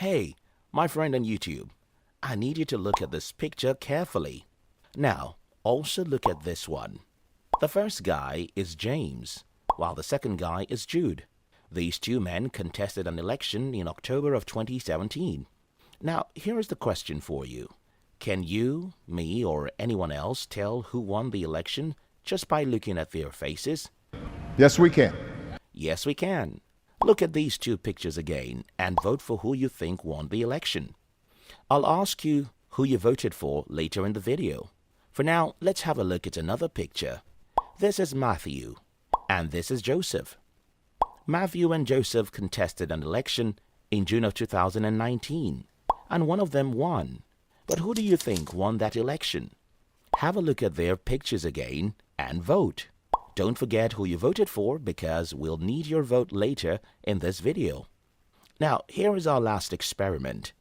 Hey, my friend on YouTube, I need you to look at this picture carefully. Now, also look at this one. The first guy is James, while the second guy is Jude. These two men contested an election in October of 2017. Now, here is the question for you. Can you, me, or anyone else tell who won the election just by looking at their faces? Yes, we can. Yes, we can. Look at these two pictures again and vote for who you think won the election. I'll ask you who you voted for later in the video. For now, let's have a look at another picture. This is Matthew, and this is Joseph. Matthew and Joseph contested an election in June of 2019, and one of them won. But who do you think won that election? Have a look at their pictures again and vote. Don't forget who you voted for because we'll need your vote later in this video. Now, here is our last experiment.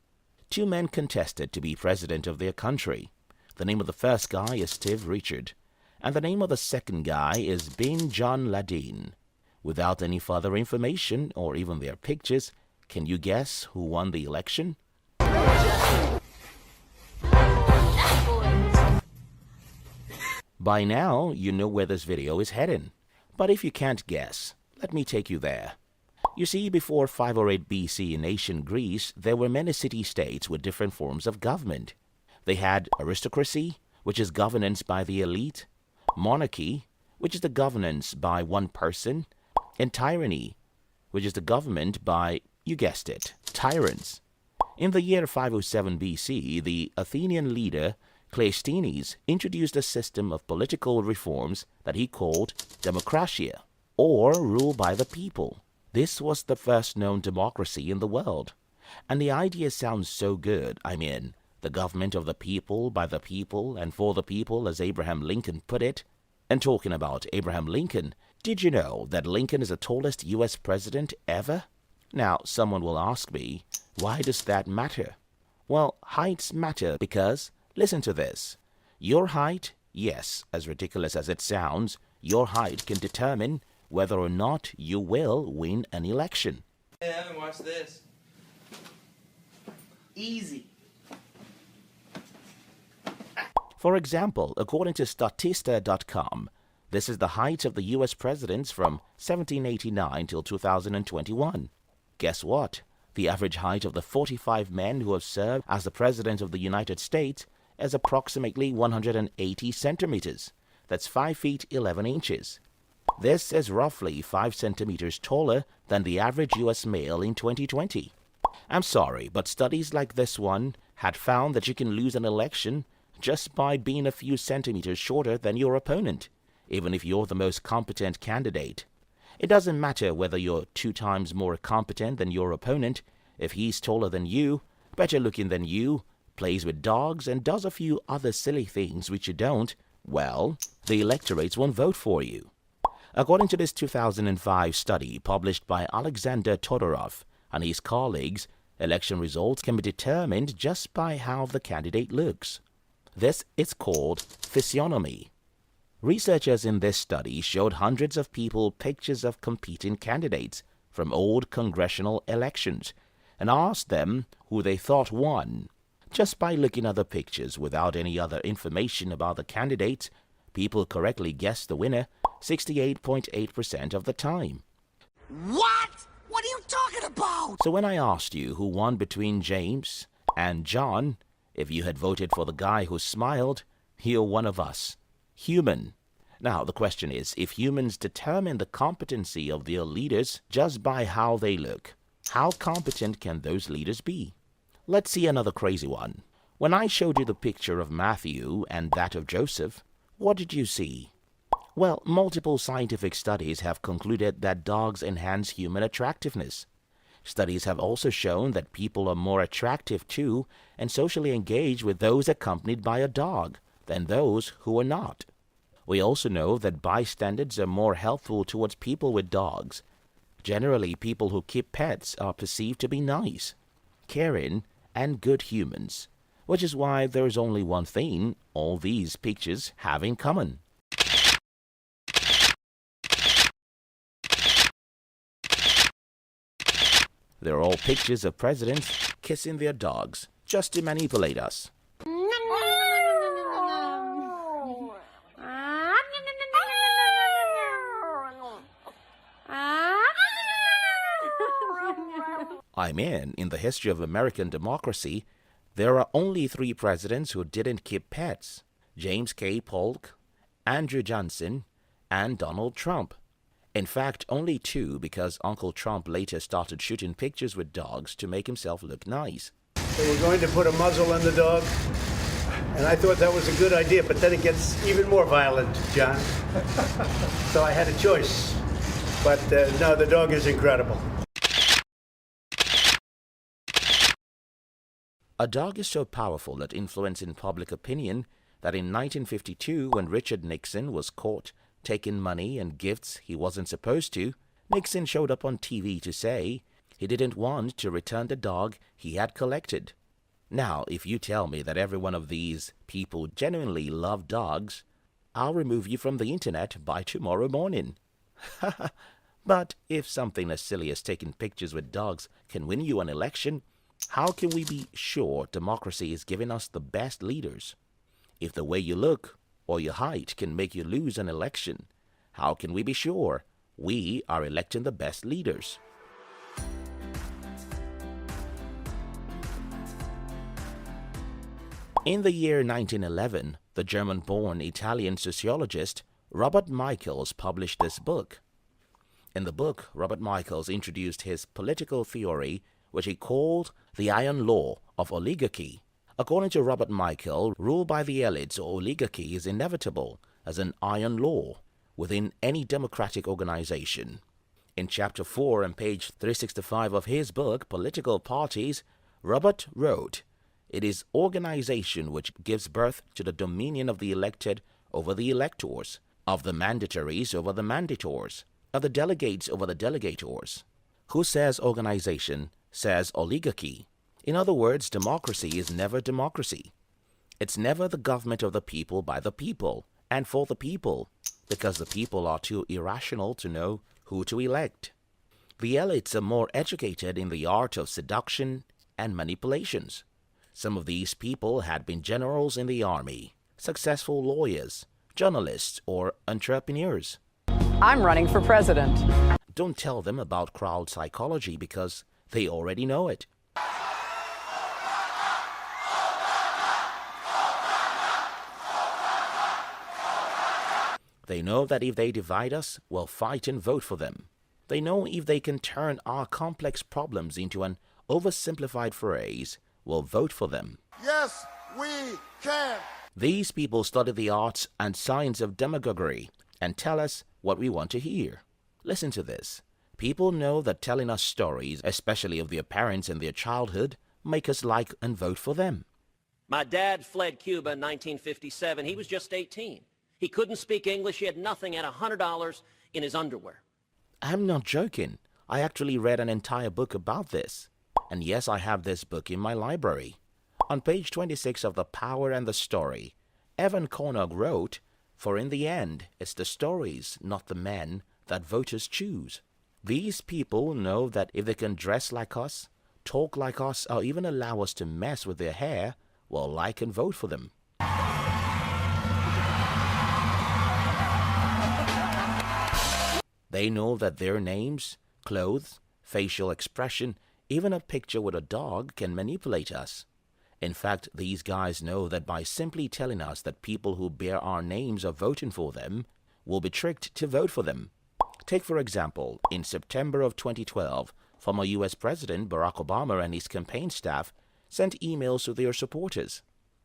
Two men contested to be president of their country. The name of the first guy is Steve Richard, and the name of the second guy is Bin John Ladin. Without any further information or even their pictures, can you guess who won the election? By now, you know where this video is heading. But if you can't guess, let me take you there. You see, before 508 BC in ancient Greece, there were many city-states with different forms of government. They had aristocracy, which is governance by the elite, monarchy, which is the governance by one person, and tyranny, which is the government by, you guessed it, tyrants. In the year 507 BC, the Athenian leader Cleisthenes introduced a system of political reforms that he called democratia, or rule by the people. This was the first known democracy in the world. And the idea sounds so good. I mean, the government of the people, by the people, and for the people, as Abraham Lincoln put it. And talking about Abraham Lincoln, did you know that Lincoln is the tallest U.S. president ever? Now, someone will ask me, why does that matter? Well, heights matter because, listen to this. Your height, yes, as ridiculous as it sounds, your height can determine whether or not you will win an election. Hey, I haven't watched this. Easy. For example, according to Statista.com, this is the height of the U.S. presidents from 1789 till 2021. Guess what? The average height of the 45 men who have served as the President of the United States is approximately 180 centimeters. That's 5 feet 11 inches. This is roughly 5 centimeters taller than the average U.S. male in 2020. I'm sorry, but studies like this one had found that you can lose an election just by being a few centimeters shorter than your opponent, even if you're the most competent candidate. It doesn't matter whether you're 2 times more competent than your opponent. If he's taller than you, better looking than you, plays with dogs, and does a few other silly things which you don't, well, the electorates won't vote for you. According to this 2005 study published by Alexander Todorov and his colleagues, election results can be determined just by how the candidate looks. This is called physiognomy. Researchers in this study showed hundreds of people pictures of competing candidates from old congressional elections and asked them who they thought won. Just by looking at the pictures without any other information about the candidates, people correctly guessed the winner 68.8% of the time. What? What are you talking about? So when I asked you who won between James and John, if you had voted for the guy who smiled, you're one of us. Human. Now, the question is, if humans determine the competency of their leaders just by how they look, how competent can those leaders be? Let's see another crazy one. When I showed you the picture of Matthew and that of Joseph, what did you see? Well, multiple scientific studies have concluded that dogs enhance human attractiveness. Studies have also shown that people are more attractive to and socially engaged with those accompanied by a dog than those who are not. We also know that bystanders are more helpful towards people with dogs. Generally, people who keep pets are perceived to be nice, caring, and good humans, which is why there is only one thing all these pictures have in common. They're all pictures of presidents kissing their dogs just to manipulate us. I mean, in the history of American democracy, there are only 3 presidents who didn't keep pets: James K. Polk, Andrew Johnson, and Donald Trump. In fact, only 2, because Uncle Trump later started shooting pictures with dogs to make himself look nice. They were going to put a muzzle on the dog, and I thought that was a good idea, but then it gets even more violent, John. So I had a choice. But no, the dog is incredible. A dog is so powerful at influencing public opinion that in 1952, when Richard Nixon was caught taking money and gifts he wasn't supposed to, Nixon showed up on TV to say he didn't want to return the dog he had collected. Now, if you tell me that every one of these people genuinely love dogs, I'll remove you from the internet by tomorrow morning. But if something as silly as taking pictures with dogs can win you an election, how can we be sure democracy is giving us the best leaders? If the way you look or your height can make you lose an election, how can we be sure we are electing the best leaders? In the year 1911, the German-born Italian sociologist Robert Michels published this book. In the book, Robert Michels introduced his political theory, which he called the Iron Law of Oligarchy. According to Robert Michels, rule by the elites or oligarchy is inevitable as an iron law within any democratic organization. In Chapter 4 and page 365 of his book, Political Parties, Robert wrote, "It is organization which gives birth to the dominion of the elected over the electors, of the mandatories over the mandators, of the delegates over the delegators." Who says organization says oligarchy. In other words, democracy is never democracy. It's never the government of the people by the people and for the people, because the people are too irrational to know who to elect. The elites are more educated in the art of seduction and manipulations. Some of these people had been generals in the army, successful lawyers, journalists, or entrepreneurs. I'm running for president. Don't tell them about crowd psychology because they already know it. They know that if they divide us, we'll fight and vote for them. They know if they can turn our complex problems into an oversimplified phrase, we'll vote for them. Yes, we can. These people study the arts and science of demagoguery and tell us what we want to hear. Listen to this. People know that telling us stories, especially of their parents and their childhood, make us like and vote for them. My dad fled Cuba in 1957. He was just 18. He couldn't speak English. He had nothing, had $100 in his underwear. I'm not joking. I actually read an entire book about this. And yes, I have this book in my library. On page 26 of The Power and the Story, Evan Cornog wrote, "For in the end, it's the stories, not the men, that voters choose." These people know that if they can dress like us, talk like us, or even allow us to mess with their hair, we'll like and vote for them. They know that their names, clothes, facial expression, even a picture with a dog can manipulate us. In fact, these guys know that by simply telling us that people who bear our names are voting for them, we'll be tricked to vote for them. Take, for example, in September of 2012, former U.S. President Barack Obama and his campaign staff sent emails to their supporters.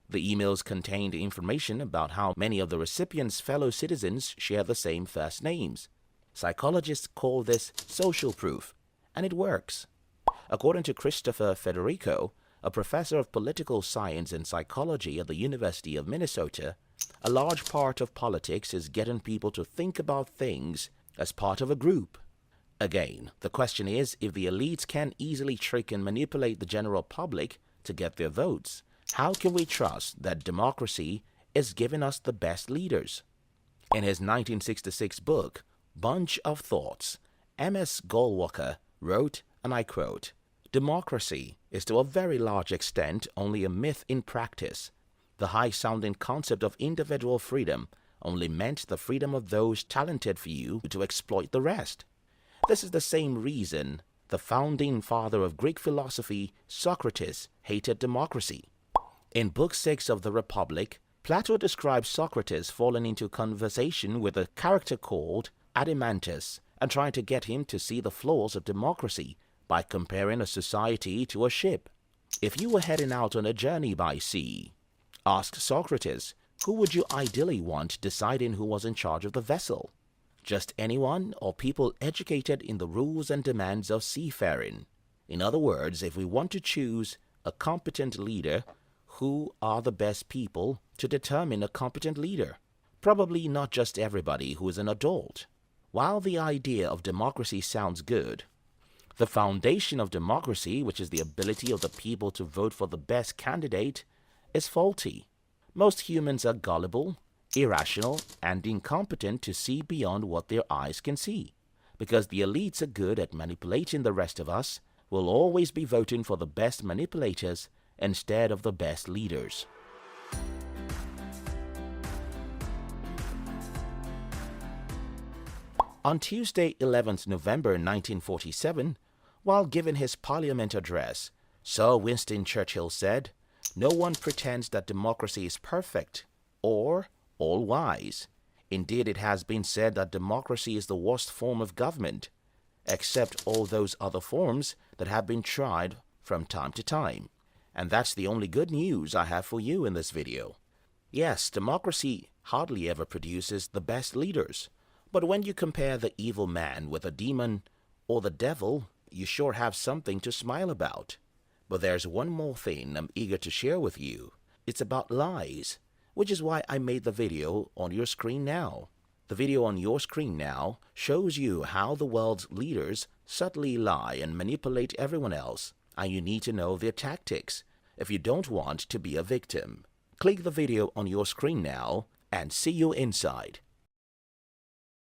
The emails contained information about how many of the recipients' fellow citizens share the same first names. Psychologists call this social proof, and it works. According to Christopher Federico, a professor of political science and psychology at the University of Minnesota, a large part of politics is getting people to think about things as part of a group. Again, the question is, if the elites can easily trick and manipulate the general public to get their votes, how can we trust that democracy is giving us the best leaders? In his 1966 book, Bunch of Thoughts, M.S. Goldwalker wrote, and I quote, Democracy is to a very large extent only a myth in practice. The high-sounding concept of individual freedom only meant the freedom of those talented few to exploit the rest. This is the same reason the founding father of Greek philosophy, Socrates, hated democracy. In Book 6 of the Republic, Plato describes Socrates falling into conversation with a character called Adimantus and trying to get him to see the flaws of democracy by comparing a society to a ship. If you were heading out on a journey by sea, ask Socrates, who would you ideally want deciding who was in charge of the vessel? Just anyone or people educated in the rules and demands of seafaring? In other words, if we want to choose a competent leader, who are the best people to determine a competent leader? Probably not just everybody who is an adult. While the idea of democracy sounds good, the foundation of democracy, which is the ability of the people to vote for the best candidate, is faulty. Most humans are gullible, irrational, and incompetent to see beyond what their eyes can see. Because the elites are good at manipulating the rest of us, we'll always be voting for the best manipulators instead of the best leaders. On Tuesday, 11th November 1947, while giving his Parliament address, Sir Winston Churchill said, "No one pretends that democracy is perfect or all-wise. Indeed, it has been said that democracy is the worst form of government, except all those other forms that have been tried from time to time. And that's the only good news I have for you in this video. Yes, democracy hardly ever produces the best leaders. But when you compare the evil man with a demon or the devil, you sure have something to smile about. But there's one more thing I'm eager to share with you. It's about lies, which is why I made the video on your screen now. The video on your screen now shows you how the world's leaders subtly lie and manipulate everyone else, and you need to know their tactics if you don't want to be a victim. Click the video on your screen now and see you inside.